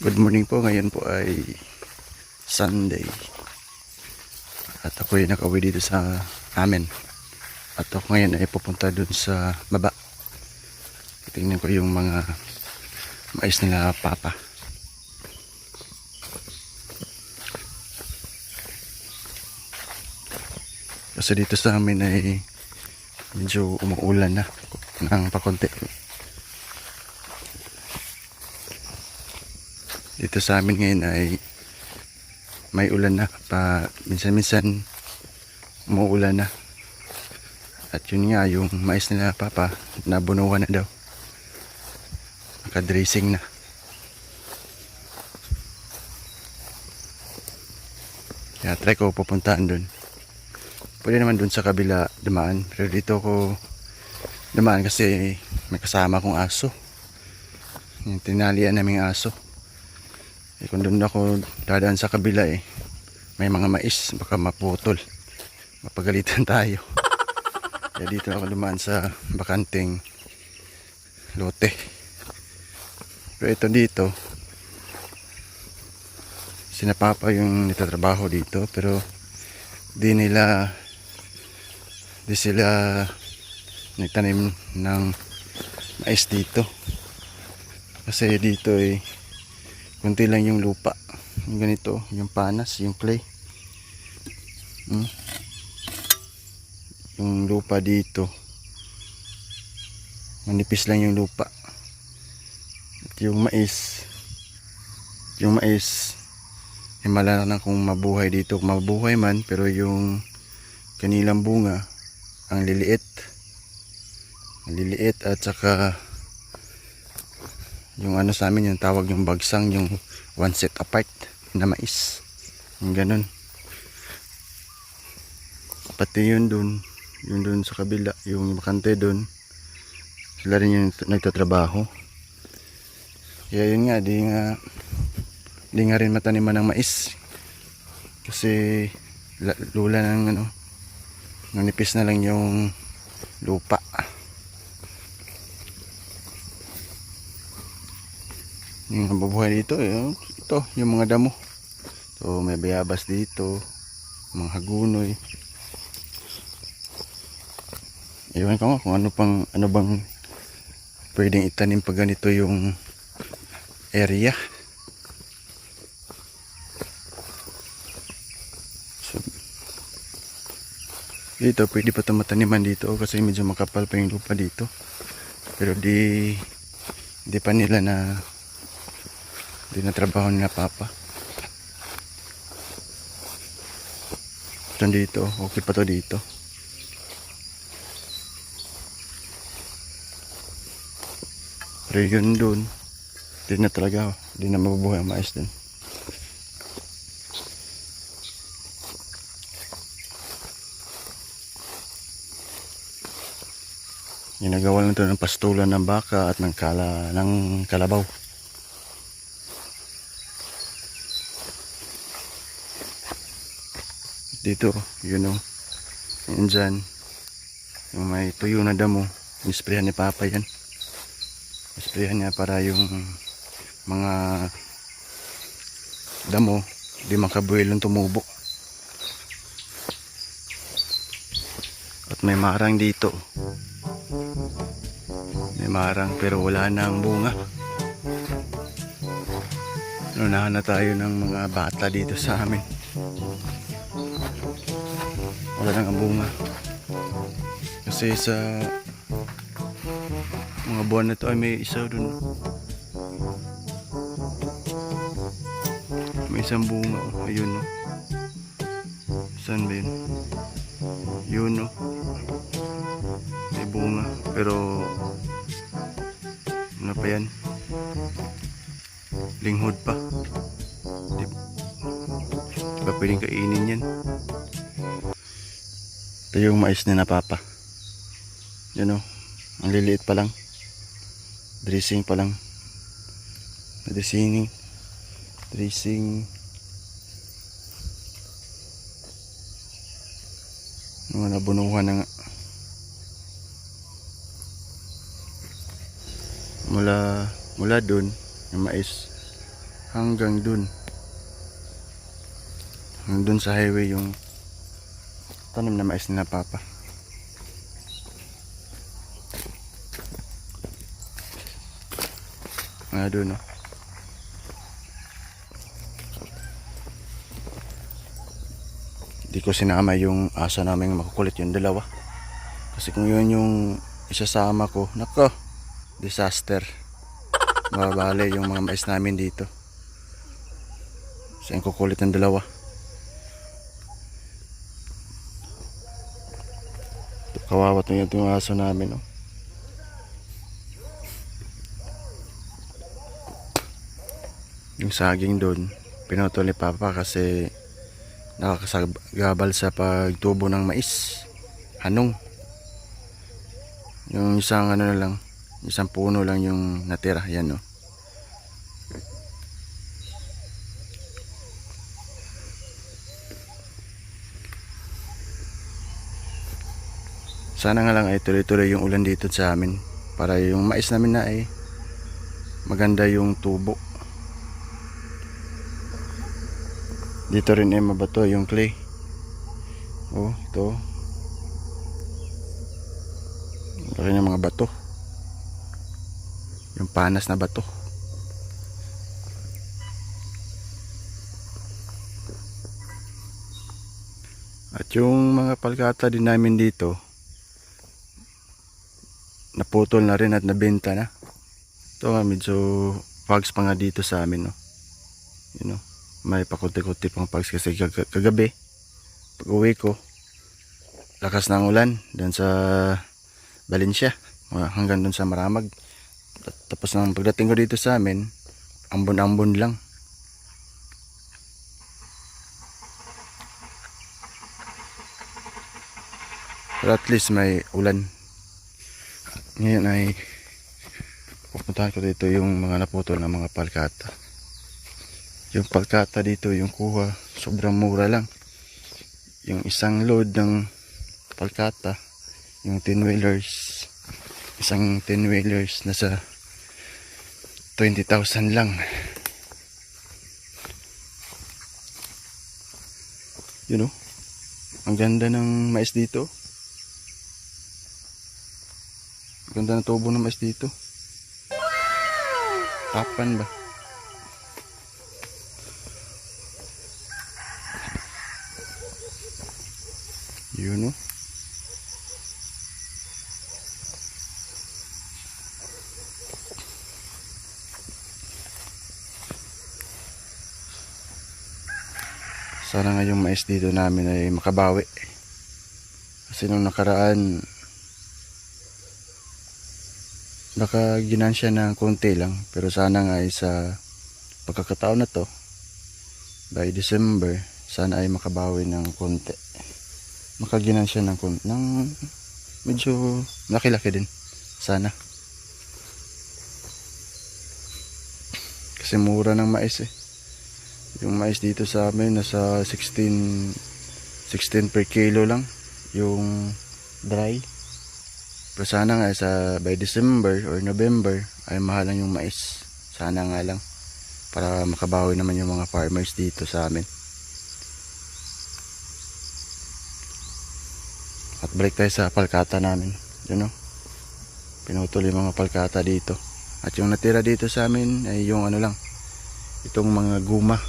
Good morning po. Ngayon po ay Sunday. At ako ay nakauwi dito sa amin. At ako ngayon ay pupunta dun sa baba. Tingnan ko yung mga mais nila Papa. Kasi dito sa amin ay medyo umuulan na ng pakonti. Dito sa amin ngayon ay may ulan na pa, minsan-minsan umuulan na. At yun nga, yung mais nila Papa nabunuhan na daw, nakadressing na. Kaya try ko pupuntaan dun. Pwede naman dun sa kabila dumaan, pero dito ko dumaan kasi may kasama kong aso, yung tinalian naming aso. Kung doon ako dadaan sa kabila may mga mais, baka maputol, mapagalitan tayo. Kaya dito ako dumaan sa bakanting lote. Pero ito dito, sina Papa yung nitatrabaho dito, pero di sila nagtanim ng mais dito. Kasi dito kunti lang yung lupa, yung ganito, yung panas, yung clay. Yung lupa dito manipis lang yung lupa. At yung mais himala na kung mabuhay dito, kung mabuhay man, pero yung kanilang bunga ang liliit at saka yung ano sa amin yung tawag yung bagsang, yung one set apart na mais, yung ganun. Pati yun dun sa kabila, yung bakante dun, sila rin yung nagtatrabaho. Kaya yun nga, di nga rin mataniman ng mais kasi lula ng nanipis na lang yung lupa. Yung nabubuhay dito ito yung mga damo. So may bayabas dito, mga hagunoy. Ewan ko nga kung ano bang pwedeng itanim pag ganito yung area. So dito pwede pa ito mataniman dito kasi medyo makapal pa yung lupa dito. Pero di pa nila na trabaho nila Papa. Dito okay pa to dito. Pero yun dun, di na talaga, di na mabubuhay ang mais dun. Ginagawa lang ito ng pastulan ng baka at ng kalabaw. Dito, yun yun dyan, yung may tuyo na damo, nisprehan ni Papa yan. Nisprehan niya para yung mga damo di makabuelong tumubo. At may marang dito, may marang pero wala na ang bunga. Unahan na tayo ng mga bata dito sa amin. Wala nang ang bunga kasi sa mga buwan na to ay may isa dun, may isang bunga. Ayun saan ba yun may bunga pero ano pa yan, linghod pa, di ba pwedeng kainin yan. Ito yung mais na Papa. Yun ang liliit pa lang. Dressing pa lang. Dressing. Nabunuhan na nga. Mula dun, yung mais hanggang dun. Hanggang dun sa highway yung tanim na mais na papa. Nga dun, no? Di ko sinama yung asa namin makukulit, yung dalawa. Kasi kung yun yung isasama ko, nako, disaster. Mababali yung mga mais namin dito. Kasi ang kukulit ng dalawa. Kawawa yung aso namin, no? Yung saging doon, pinutol ni Papa kasi nakakasagabal sa pagtubo ng mais. Hanong. Yung isang ano na lang, isang puno lang yung natira. Yan, no? Sana nga lang ay tuloy-tuloy yung ulan dito sa amin para yung mais namin na ay maganda yung tubo. Dito rin ay mabato yung clay. Oh, ito. Laki ng mga bato. Yung panas na bato. At yung mga palkata din namin dito, naputol na rin at nabenta na. Ito nga, medyo pugs pa nga dito sa amin, no? You know, may pakunti-kunti pang pugs kasi kagabi, pag uwi ko, lakas ng ulan dun sa Valencia, hanggang dun sa Maramag. Tapos nang pagdating ko dito sa amin, ambon-ambon lang. Pero at least may ulan. Ngayon ay pupuntahan ko dito yung mga naputol na mga palkata. Yung palkata dito, yung kuha, sobrang mura lang. Yung isang load ng palkata, yung 10-wheelers, isang 10-wheelers nasa 20,000 lang. You know, ang ganda ng mais dito. Ganda ng tubo ng mais dito. Tapan ba? Yun, no? Sana nga yung mais dito namin ay makabawi. Kasi nung nakaraan, baka ginansya ng konti lang, pero sana nga ay sa pagkakataon na to by December, sana ay makabawi ng konti, makaginansya ng konti, ng medyo laki-laki din sana, kasi mura ng mais eh. Yung mais dito sa amin nasa 16 per kilo lang yung dry. Pero sana nga sa by December or November ay mahalan yung mais. Sana nga lang para makabawi naman yung mga farmers dito sa amin. At balik tayo sa palkata namin. Yun, no? Pinutol yung mga palkata dito. At yung natira dito sa amin ay yung ano lang, itong mga guma,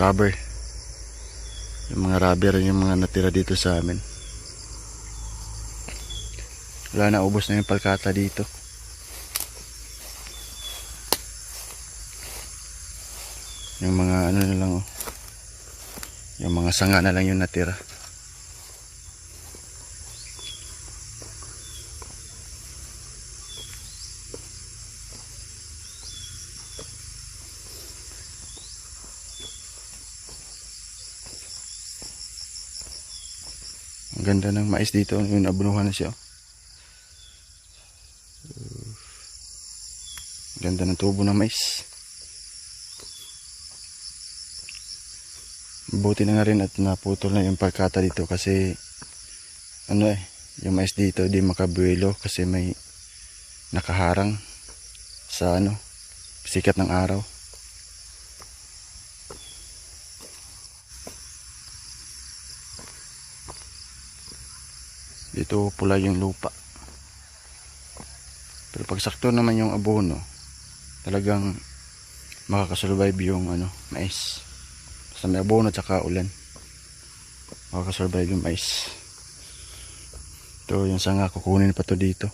rubber. Yung mga rubber yung mga natira dito sa amin. Wala na, ubos na yung palkata dito. Yung mga ano na lang, oh. Yung mga sanga na lang yung natira. Ang ganda ng mais dito. Yung abunuhan na siya. Ganda ng tubo ng mais. Buti na nga rin at naputol na yung palkata dito kasi ano eh, yung mais dito di makabuelo kasi may nakaharang sa ano, sikat ng araw. Dito pula yung lupa. Pero pag sakto naman yung abono, talagang makakasurvive yung mais. Basta may abono at saka ulan, makakasurvive yung mais. Ito yung sanga, kukunin pa to dito.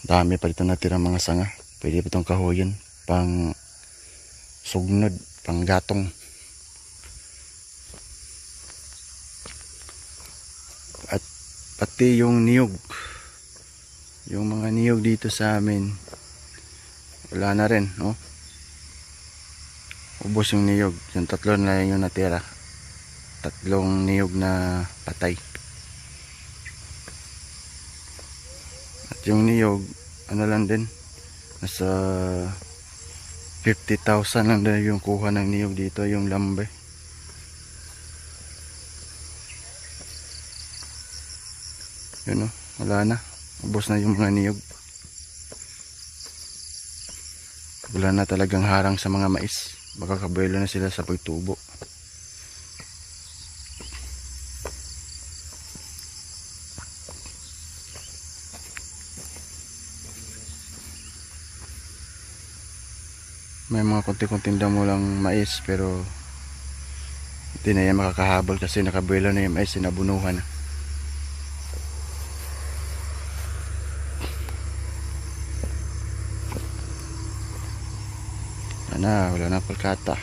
Dami pa dito natira mga sanga. Pwede pa itong kahoyin pang sugnod, pang gatong. At pati yung niyog, yung mga niyog dito sa amin, wala na rin, no? Ubos yung niyog. Yung tatlo na yung natira, tatlong niyog na patay. At yung niyog, ano lang din, nasa 50,000 lang din yung kuha ng niyog dito, yung lumber. Yun, wala na, ubos na yung mga niyog. Wala na talagang harang sa mga mais, makakabuelo na sila sa pagtubo. May mga konti-konting damo lang mais, pero hindi na yan makakahabol kasi nakabuelo na yung mais, sinabunuhan na. Wala na palkata.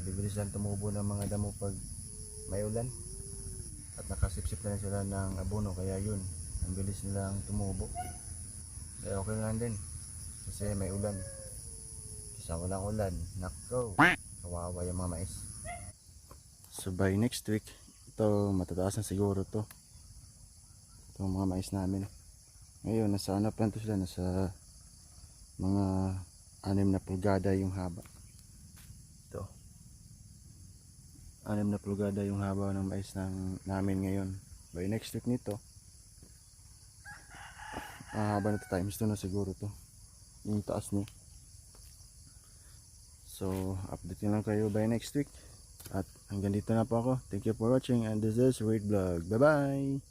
Bibilisan tumubo ng mga damo pag may ulan at nakasipsip na sila ng abono, kaya yun, ang bilis nilang tumubo. Kaya okay lang din kasi may ulan. Kasi walang ulan, nako, kawawa yung mga mais. So by next week, ito matataas na siguro to, itong mga mais namin. Ngayon nasa ano pa to sila, nasa mga 6 na pulgada yung haba. Ito, 6 na pulgada yung haba ng mais namin ngayon. By next week nito, haba na to, times 2 na siguro to. Yung taas niya. So, update lang kayo by next week. At hanggang dito na po ako. Thank you for watching and this is Weird Vlog. Bye bye!